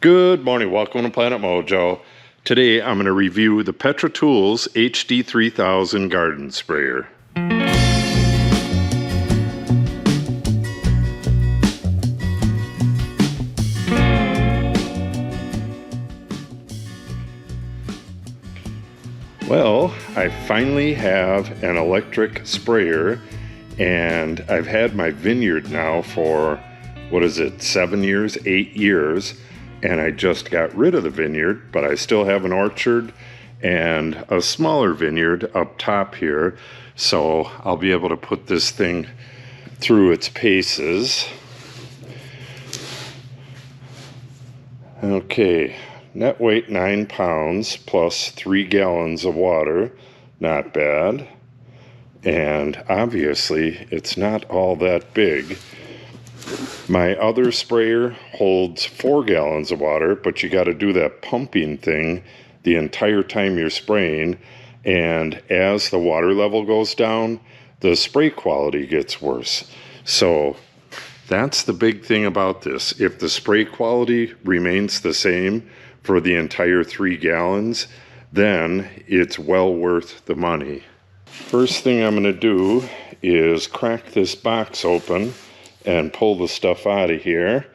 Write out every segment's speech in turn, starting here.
Good morning, welcome to Planet Mojo. Today I'm going to review the Petra Tools HD 3000 garden sprayer. Well, I finally have an electric sprayer, and I've had my vineyard now for, 7 years, 8 years, and I just got rid of the vineyard, but I still have an orchard and a smaller vineyard up top here, so I'll be able to put this thing through its paces. Okay. Net weight 9 pounds plus 3 gallons of water, not bad. And obviously it's not all that big. My other sprayer holds 4 gallons of water, but you got to do that pumping thing the entire time you're spraying, and as the water level goes down, the spray quality gets worse. So that's the big thing about this. If the spray quality remains the same for the entire 3 gallons, then it's well worth the money. First thing I'm going to do is crack this box open and pull the stuff out of here,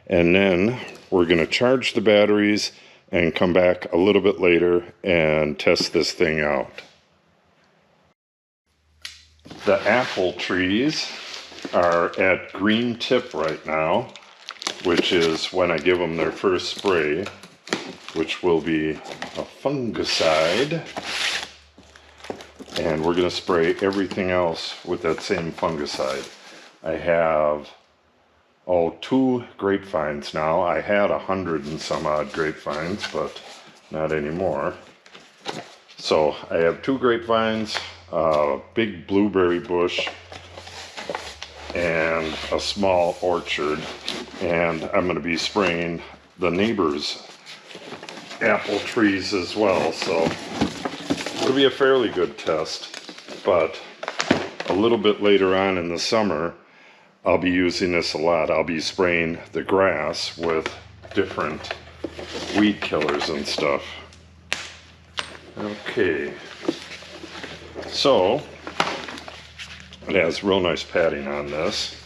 and then we're going to charge the batteries and come back a little bit later and test this thing out. The apple trees are at green tip right now, which is when I give them their first spray, which will be a fungicide, and we're going to spray everything else with that same fungicide. I have 2 grapevines now. I had 100 and some odd grapevines, but not anymore. So I have 2 grapevines, a big blueberry bush, and a small orchard, and I'm going to be spraying the neighbor's apple trees as well, so it'll be a fairly good test. But a little bit later on in the summer, I'll be using this a lot. I'll be spraying the grass with different weed killers and stuff. Okay, so it has real nice padding on this.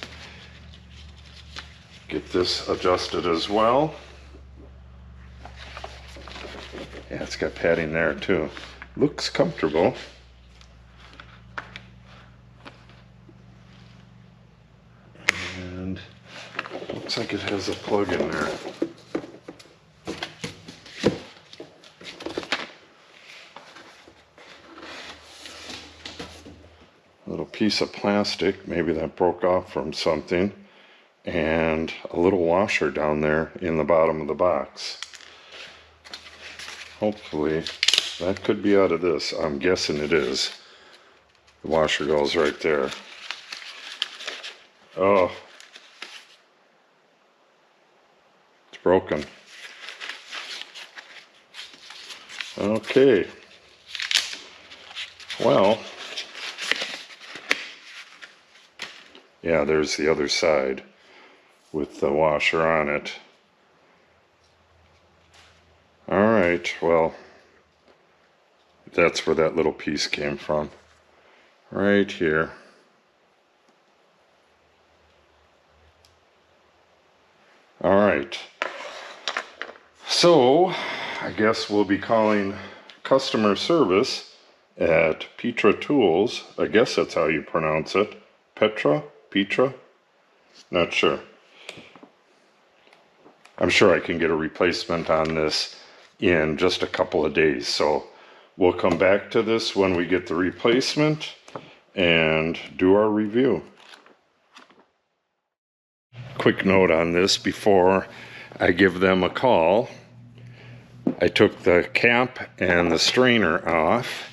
Get this adjusted as well. Yeah, it's got padding there too. Looks comfortable. And looks like it has a plug in there. A little piece of plastic, maybe that broke off from something, and a little washer down there in the bottom of the box. Hopefully that could be out of this. I'm guessing it is. The washer goes right there. Oh, it's broken. Okay. Well, yeah, there's the other side with the washer on it. Alright, well, that's where that little piece came from. Right here. Alright. So, I guess we'll be calling customer service at Petra Tools. I guess that's how you pronounce it. Petra? Not sure. I'm sure I can get a replacement on this in just a couple of days, so we'll come back to this when we get the replacement and do our review. Quick note on this before I give them a call. I took the cap and the strainer off,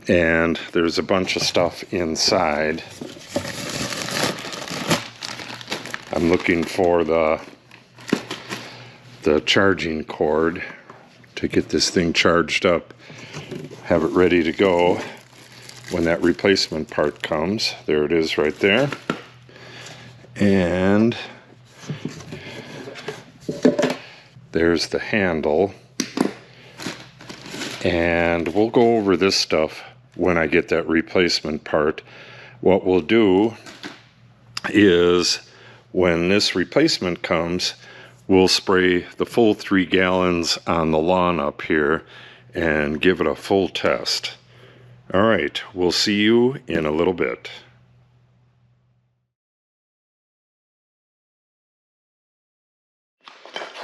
and there's a bunch of stuff inside. I'm looking for the charging cord to get this thing charged up, have it ready to go when that replacement part comes. There it is right there. And There's the handle. And we'll go over this stuff when I get that replacement part. What we'll do is when this replacement comes, we'll spray the full 3 gallons on the lawn up here and give it a full test. All right, we'll see you in a little bit.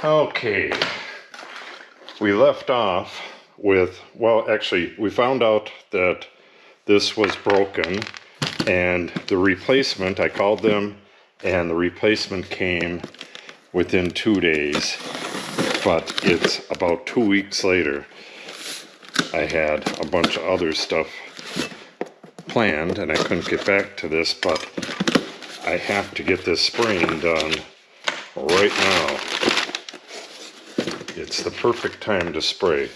Okay, we left off with, well, actually, we found out that this was broken, and the replacement, I called them, and the replacement came within 2 days, but it's about 2 weeks later. I had a bunch of other stuff planned, and I couldn't get back to this, but I have to get this spraying done right now. It's the perfect time to spray.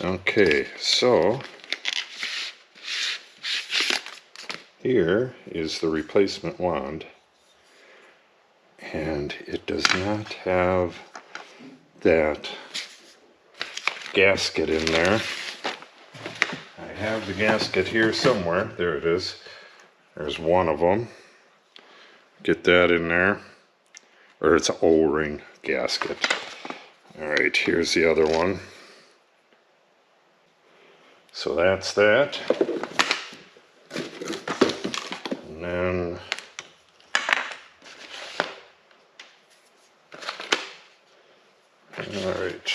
Okay, so here is the replacement wand, and it does not have that gasket in there. I have the gasket here somewhere. There it is. There's one of them. Get that in there. Or it's an O-ring gasket. Alright, here's the other one. So that's that. And then alright.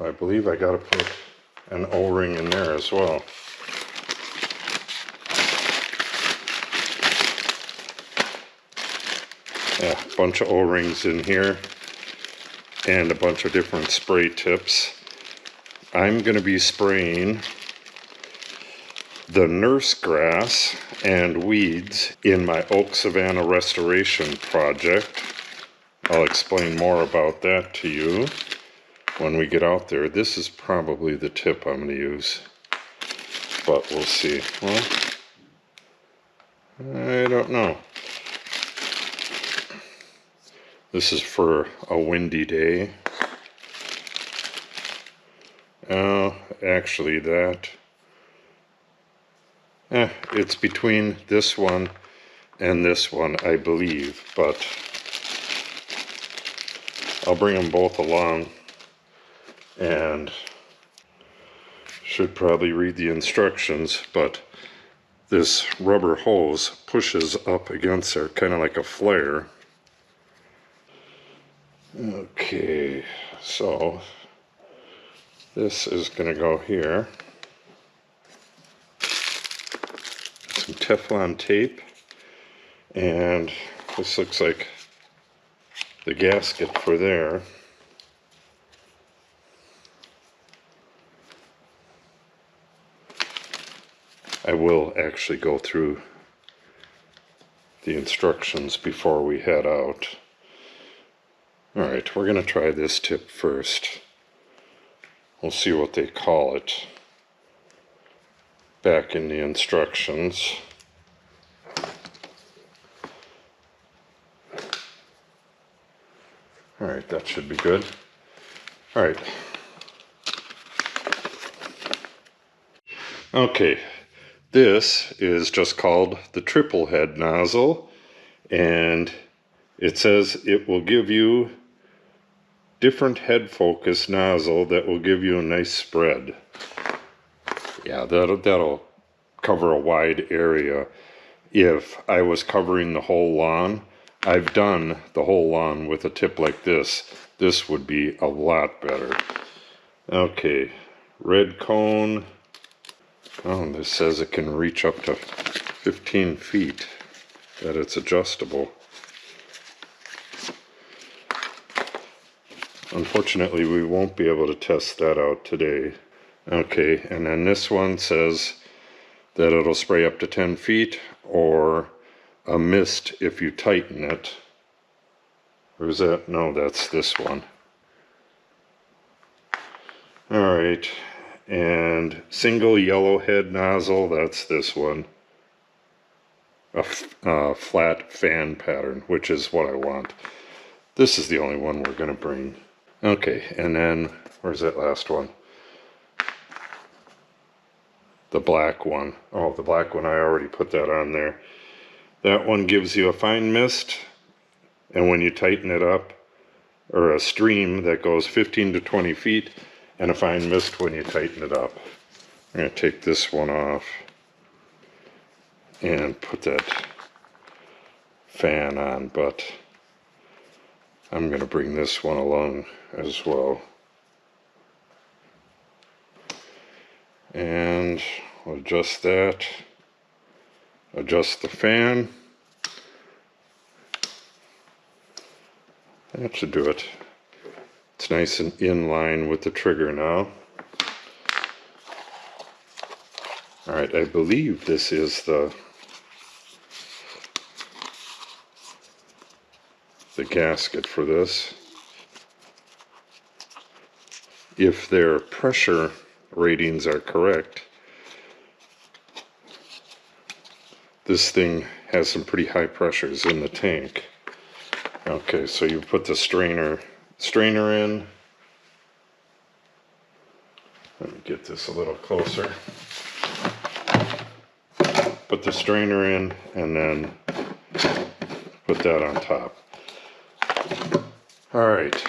I believe I gotta put an O-ring in there as well. Yeah, a bunch of O-rings in here and a bunch of different spray tips. I'm going to be spraying the nurse grass and weeds in my oak savanna restoration project. I'll explain more about that to you when we get out there. This is probably the tip I'm going to use, but we'll see. Well, I don't know. This is for a windy day. Actually it's between this one and this one, I believe, but I'll bring them both along and should probably read the instructions, but this rubber hose pushes up against there, kind of like a flare. Okay, so this is going to go here. Some Teflon tape, and this looks like the gasket for there. I will actually go through the instructions before we head out. Alright, we're going to try this tip first. We'll see what they call it back in the instructions. Alright, that should be good. Alright. Okay, this is just called the triple head nozzle, and it says it will give you different head focus nozzle that will give you a nice spread. Yeah, that'll cover a wide area. If I was covering the whole lawn, I've done the whole lawn with a tip like this. This would be a lot better. Okay, red cone. Oh, this says it can reach up to 15 feet, that it's adjustable. Unfortunately, we won't be able to test that out today. Okay, and then this one says that it'll spray up to 10 feet or a mist if you tighten it. Or is that? No, that's this one. Alright, and single yellow head nozzle, that's this one. a flat fan pattern, which is what I want. This is the only one we're going to bring. Okay, and then where's that last one? The black one. Oh, the black one, I already put that on there. That one gives you a fine mist, and when you tighten it up, or a stream that goes 15 to 20 feet, and a fine mist when you tighten it up. I'm going to take this one off and put that fan on, but I'm going to bring this one along as well. And we'll adjust that, adjust the fan. That should do it. It's nice and in line with the trigger now. Alright, I believe this is the gasket for this. If their pressure ratings are correct, this thing has some pretty high pressures in the tank. Okay, so you put the strainer in. Let me get this a little closer. Put the strainer in and then put that on top. All right.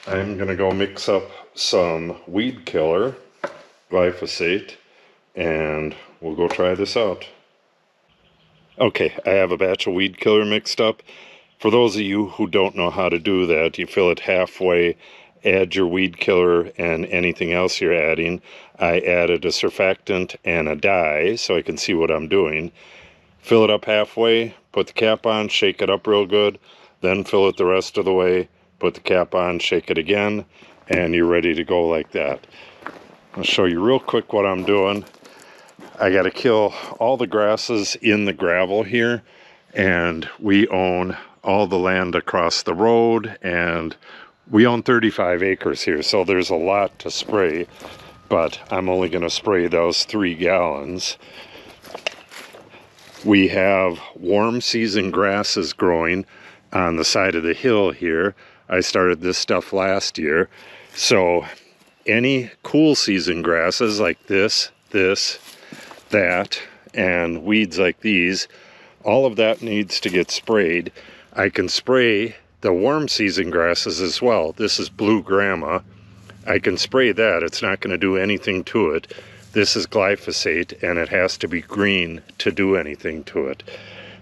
I'm going to go mix up some weed killer, glyphosate, and we'll go try this out. Okay, I have a batch of weed killer mixed up. For those of you who don't know how to do that, you fill it halfway, add your weed killer and anything else you're adding. I added a surfactant and a dye so I can see what I'm doing. Fill it up halfway, put the cap on, shake it up real good, then fill it the rest of the way, put the cap on, shake it again, and you're ready to go like that. I'll show you real quick what I'm doing. I got to kill all the grasses in the gravel here, and we own all the land across the road, and we own 35 acres here, so there's a lot to spray, but I'm only going to spray those 3 gallons. We have warm season grasses growing on the side of the hill here. I started this stuff last year, so any cool season grasses like this, that, and weeds like these, all of that needs to get sprayed. I can spray the warm season grasses as well. This is blue grama. I can spray that. It's not going to do anything to it. This is glyphosate, and it has to be green to do anything to it.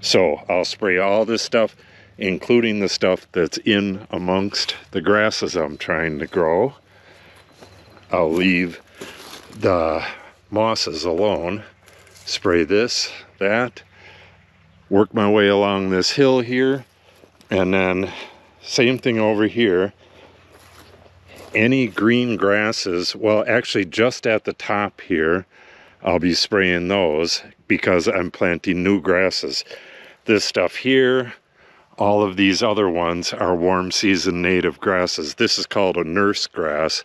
So I'll spray all this stuff, including the stuff that's in amongst the grasses I'm trying to grow. I'll leave the mosses alone. Spray this, that, work my way along this hill here, and then same thing over here. Any green grasses, well, actually just at the top here, I'll be spraying those because I'm planting new grasses. This stuff here, all of these other ones are warm season native grasses. This is called a nurse grass,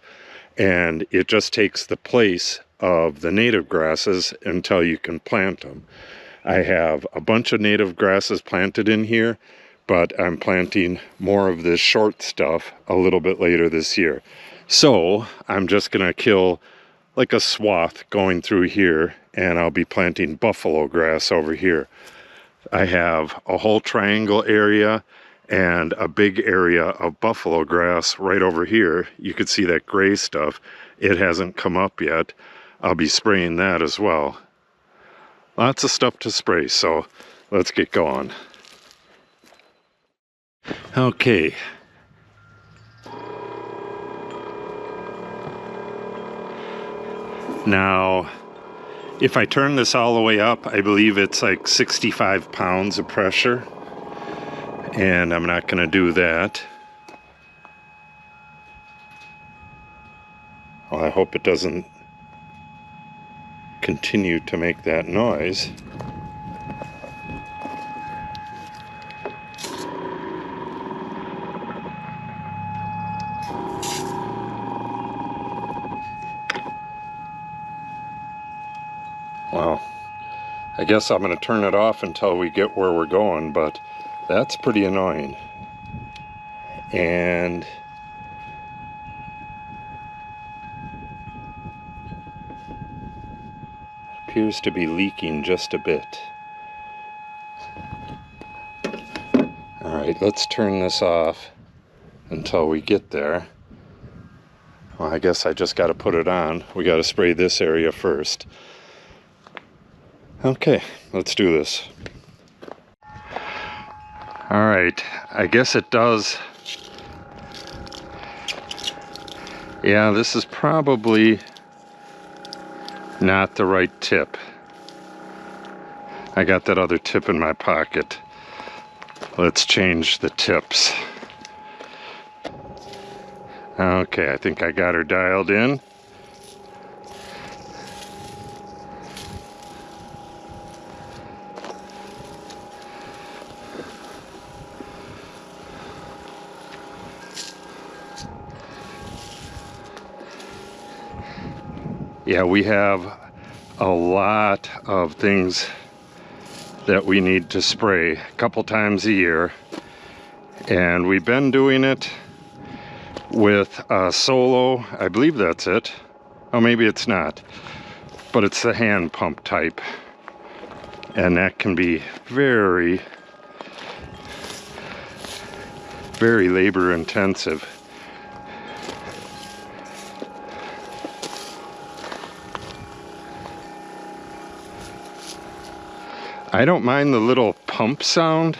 and it just takes the place of the native grasses until you can plant them. I have a bunch of native grasses planted in here, but I'm planting more of this short stuff a little bit later this year. So I'm just going to kill like a swath going through here, and I'll be planting buffalo grass over here. I have a whole triangle area and a big area of buffalo grass right over here. You can see that gray stuff. It hasn't come up yet. I'll be spraying that as well. Lots of stuff to spray, so let's get going. Okay. Now, if I turn this all the way up, I believe it's like 65 pounds of pressure, and I'm not going to do that. Well, I hope it doesn't continue to make that noise. Well, I guess I'm going to turn it off until we get where we're going, but that's pretty annoying. And it appears to be leaking just a bit. Alright, let's turn this off until we get there. Well, I guess I just got to put it on. We got to spray this area first. Okay, let's do this. Alright, I guess it does. Yeah, this is probably not the right tip. I got that other tip in my pocket. Let's change the tips. Okay, I think I got her dialed in. Yeah, we have a lot of things that we need to spray a couple times a year, and we've been doing it with a Solo. I believe that's it. Oh, maybe it's not, but it's the hand pump type, and that can be very, very labor intensive. I don't mind the little pump sound,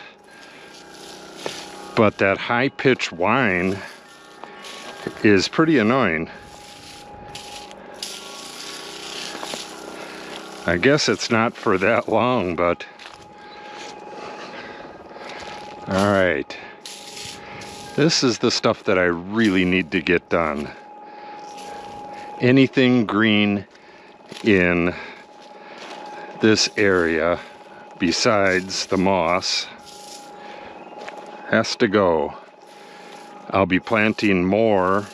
but that high-pitched whine is pretty annoying. I guess it's not for that long, but all right. This is the stuff that I really need to get done. Anything green in this area besides the moss has to go. I'll be planting more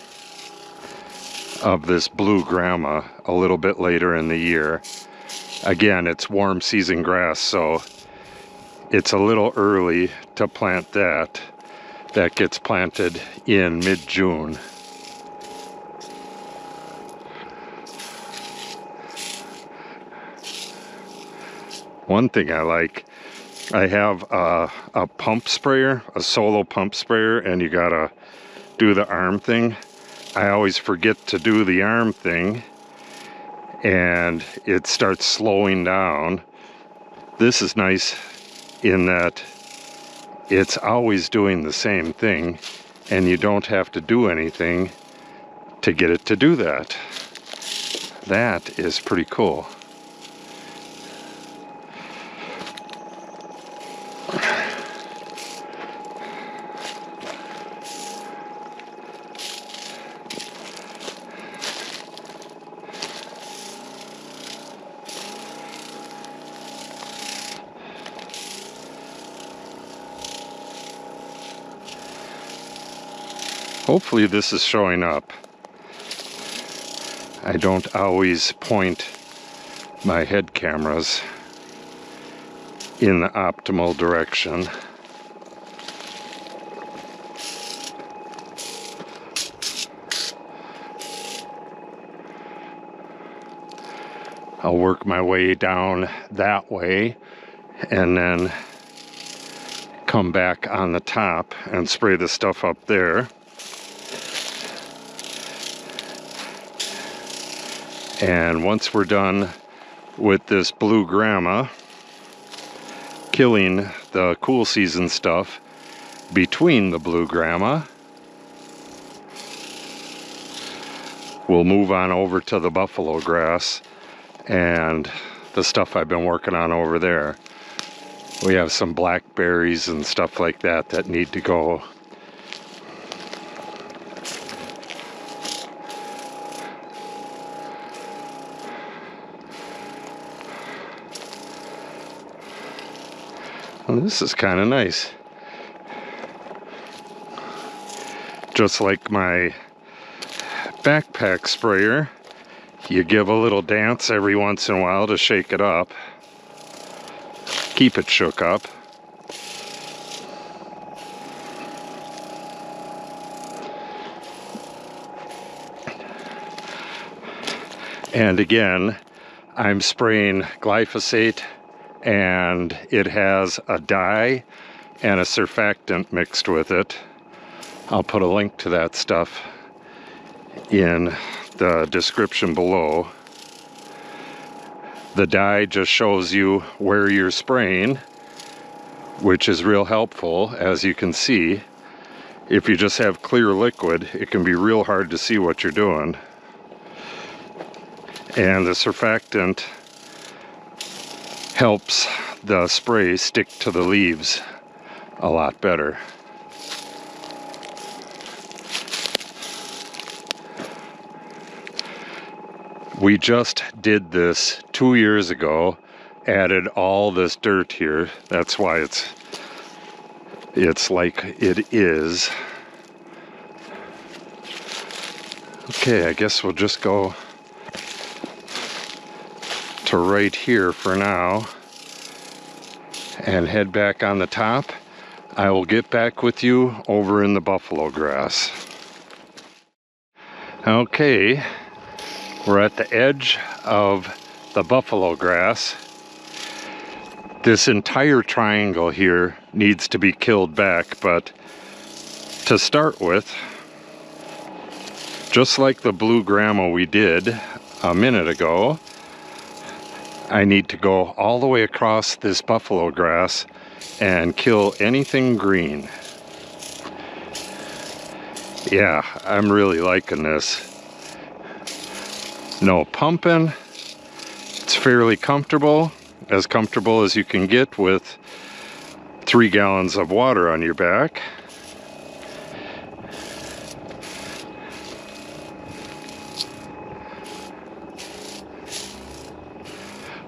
of this blue grama a little bit later in the year. Again, it's warm season grass, so it's a little early to plant that. That gets planted in mid-June. One thing I like, I have a pump sprayer, a Solo pump sprayer, and you gotta do the arm thing. I always forget to do the arm thing, and it starts slowing down. This is nice in that it's always doing the same thing, and you don't have to do anything to get it to do that. That is pretty cool. Hopefully this is showing up. I don't always point my head cameras in the optimal direction. I'll work my way down that way and then come back on the top and spray the stuff up there. And once we're done with this blue grama, killing the cool season stuff between the blue grama, we'll move on over to the buffalo grass and the stuff I've been working on over there. We have some blackberries and stuff like that that need to go. Well, this is kind of nice. Just like my backpack sprayer, you give a little dance every once in a while to shake it up. keep it shook up. And again, I'm spraying glyphosate, and it has a dye and a surfactant mixed with it. I'll put a link to that stuff in the description below. The dye just shows you where you're spraying, which is real helpful. As you can see, if you just have clear liquid, it can be real hard to see what you're doing. And the surfactant helps the spray stick to the leaves a lot better. We just did this 2 years ago, added all this dirt here. That's why it's like it is. Okay, I guess we'll just go to right here for now and head back on the top. I will get back with you over in the buffalo grass. Okay, we're at the edge of the buffalo grass. This entire triangle here needs to be killed back, but to start with, just like the blue grama we did a minute ago, I need to go all the way across this buffalo grass and kill anything green. Yeah, I'm really liking this. No pumping. It's fairly comfortable as you can get with 3 gallons of water on your back.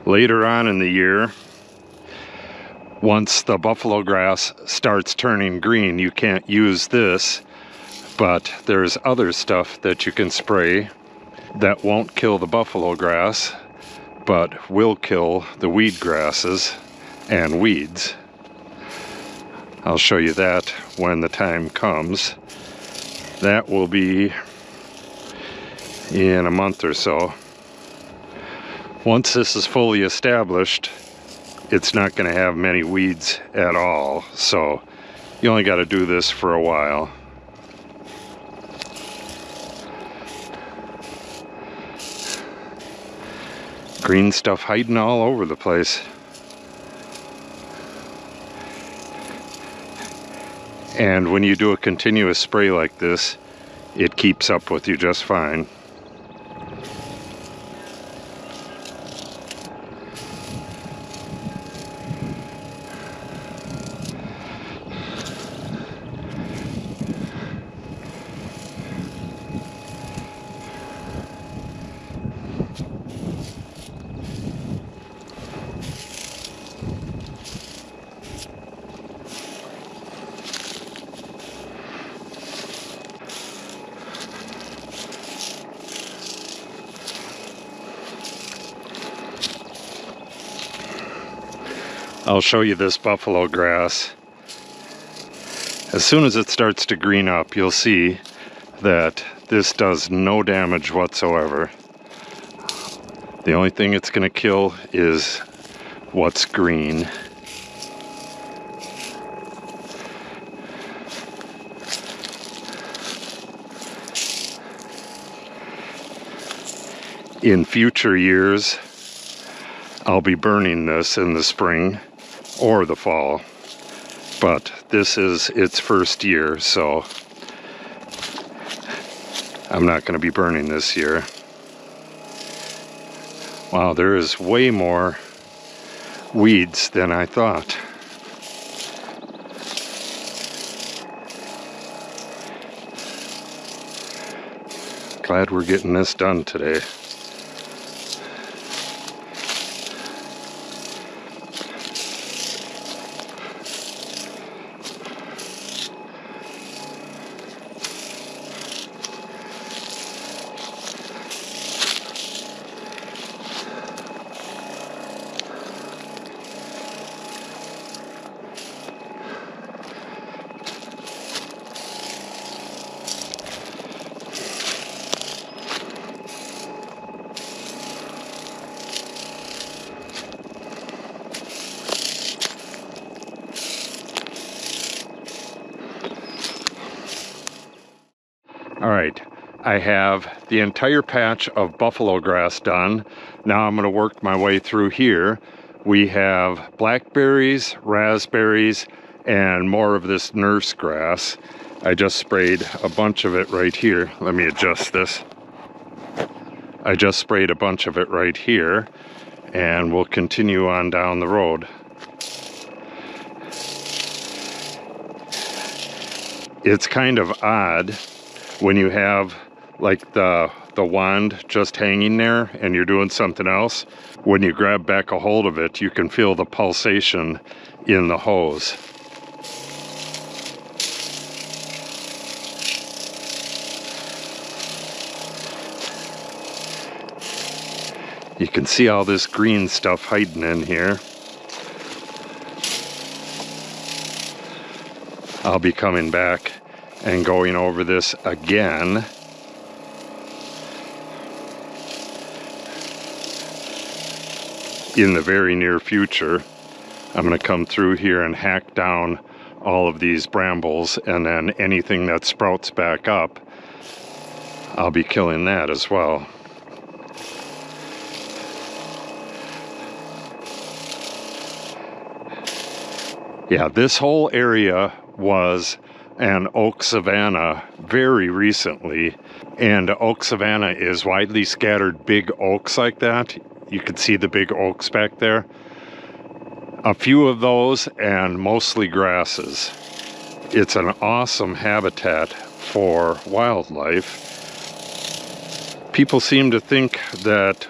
Later on in the year, once the buffalo grass starts turning green, you can't use this, but there's other stuff that you can spray that won't kill the buffalo grass, but will kill the weed grasses and weeds. I'll show you that when the time comes. That will be in a month or so. Once this is fully established, it's not going to have many weeds at all, so you only got to do this for a while. Green stuff hiding all over the place. And when you do a continuous spray like this, it keeps up with you just fine. I'll show you this buffalo grass. As soon as it starts to green up, you'll see that this does no damage whatsoever. The only thing it's going to kill is what's green. In future years, I'll be burning this in the spring or the fall, but this is its first year, so I'm not going to be burning this year. Wow, there is way more weeds than I thought. Glad we're getting this done today. All right, I have the entire patch of buffalo grass done. Now I'm going to work my way through here. We have blackberries, raspberries, and more of this nurse grass. I just sprayed a bunch of it right here. Let me adjust this. I just sprayed a bunch of it right here, and we'll continue on down the road. It's kind of odd when you have like the wand just hanging there and you're doing something else. When you grab back a hold of it, you can feel the pulsation in the hose. You can see all this green stuff hiding in here. I'll be coming back and going over this again. In the very near future. I'm going to come through here and hack down all of these brambles, and then anything that sprouts back up, I'll be killing that as well. Yeah, this whole area was an oak savanna very recently, and oak savanna is widely scattered big oaks like that. You can see the big oaks back there. A few of those and mostly grasses. It's an awesome habitat for wildlife. People seem to think that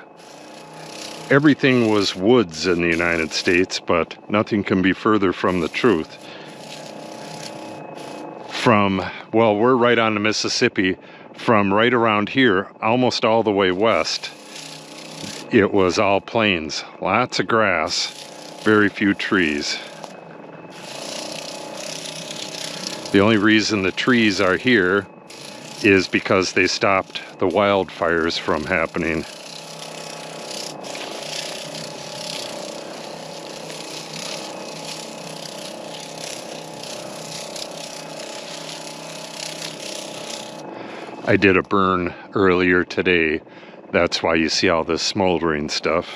everything was woods in the United States, but nothing can be further from the truth. Well, we're right on the Mississippi. From right around here, almost all the way west, it was all plains. Lots of grass, very few trees. The only reason the trees are here is because they stopped the wildfires from happening. I did a burn earlier today. That's why you see all this smoldering stuff.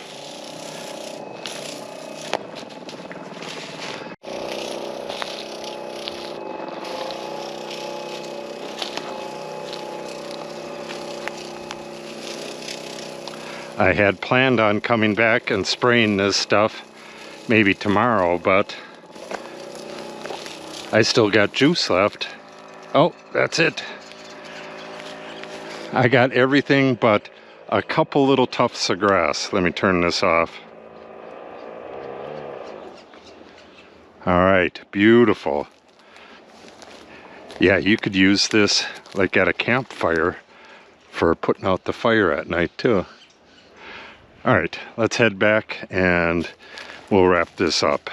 I had planned on coming back and spraying this stuff maybe tomorrow, but I still got juice left. Oh, that's it. I got everything but a couple little tufts of grass. Let me turn this off. All right, beautiful. Yeah, you could use this like at a campfire for putting out the fire at night too. All right, let's head back and we'll wrap this up.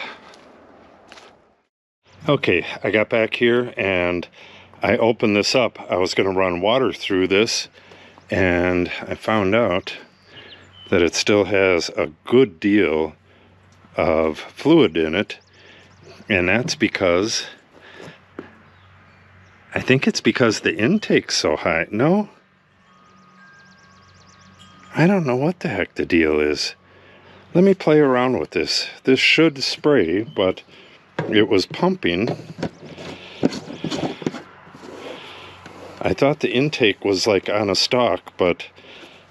Okay, I got back here and I opened this up. I was going to run water through this, and I found out that it still has a good deal of fluid in it, and that's because I think it's because the intake's so high. No, I don't know what the heck the deal is. Let me play around with this. This should spray, but it was pumping. I thought the intake was like on a stalk, but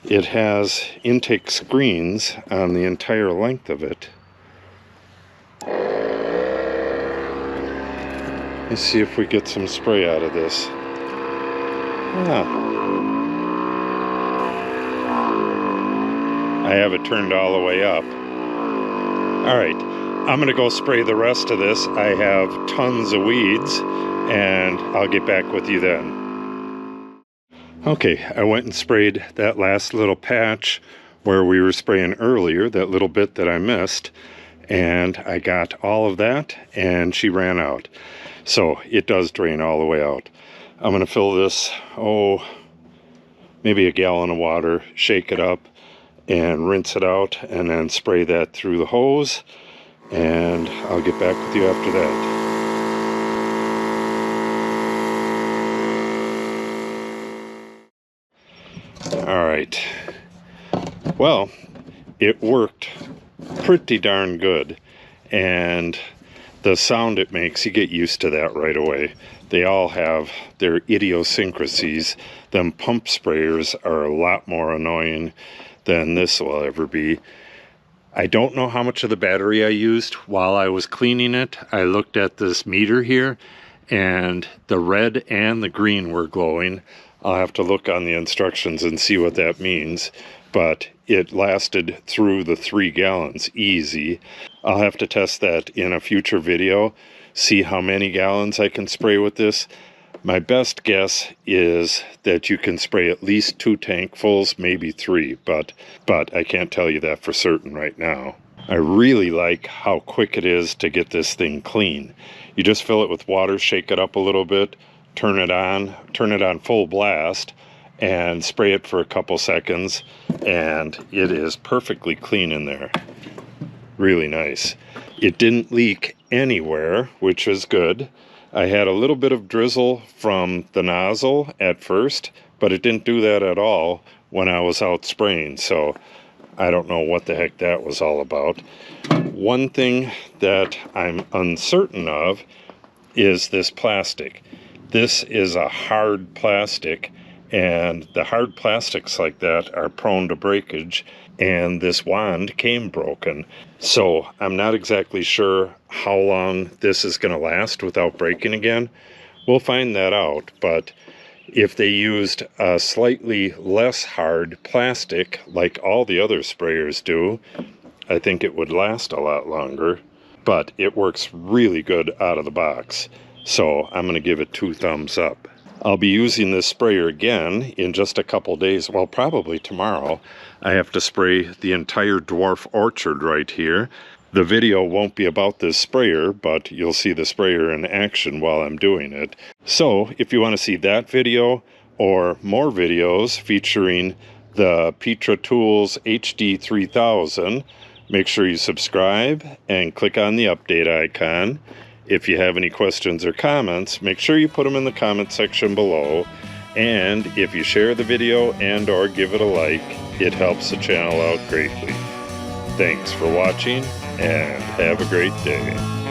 it has intake screens on the entire length of it. Let's see if we get some spray out of this. I have it turned all the way up. All right, I'm gonna go spray the rest of this. I have tons of weeds, and I'll get back with you then. Okay, I went and sprayed that last little patch where we were spraying earlier, that little bit that I missed, and I got all of that, and she ran out. So it does drain all the way out. I'm gonna fill this, maybe a gallon of water, shake it up, and rinse it out, and then spray that through the hose, and I'll get back with you after that. All right. Well, it worked pretty darn good. And the sound it makes, you get used to that right away. They all have their idiosyncrasies. Them pump sprayers are a lot more annoying than this will ever be. I don't know how much of the battery I used while I was cleaning it. I looked at this meter here, and the red and the green were glowing. I'll have to look on the instructions and see what that means, but it lasted through the 3 gallons easy. I'll have to test that in a future video, see how many gallons I can spray with this. My best guess is that you can spray at least 2 tankfuls, maybe 3, but I can't tell you that for certain right now. I really like how quick it is to get this thing clean. You just fill it with water, shake it up a little bit, turn it on full blast, and spray it for a couple seconds, and it is perfectly clean in there. Really nice. It didn't leak anywhere, which is good. I had a little bit of drizzle from the nozzle at first, but it didn't do that at all when I was out spraying, so I don't know what the heck that was all about. One thing that I'm uncertain of is this plastic. This is a hard plastic, and the hard plastics like that are prone to breakage, and this wand came broken. So I'm not exactly sure how long this is going to last without breaking again. We'll find that out, but if they used a slightly less hard plastic like all the other sprayers do, I think it would last a lot longer, but it works really good out of the box. So I'm going to give it 2 thumbs up. I'll be using this sprayer again in just a couple days. Well, probably tomorrow. I have to spray the entire dwarf orchard right here. The video won't be about this sprayer, but you'll see the sprayer in action while I'm doing it. So if you want to see that video or more videos featuring the Petra Tools HD 3000, make sure you subscribe and click on the update icon. If you have any questions or comments, make sure you put them in the comment section below. And if you share the video and or give it a like, it helps the channel out greatly. Thanks for watching and have a great day.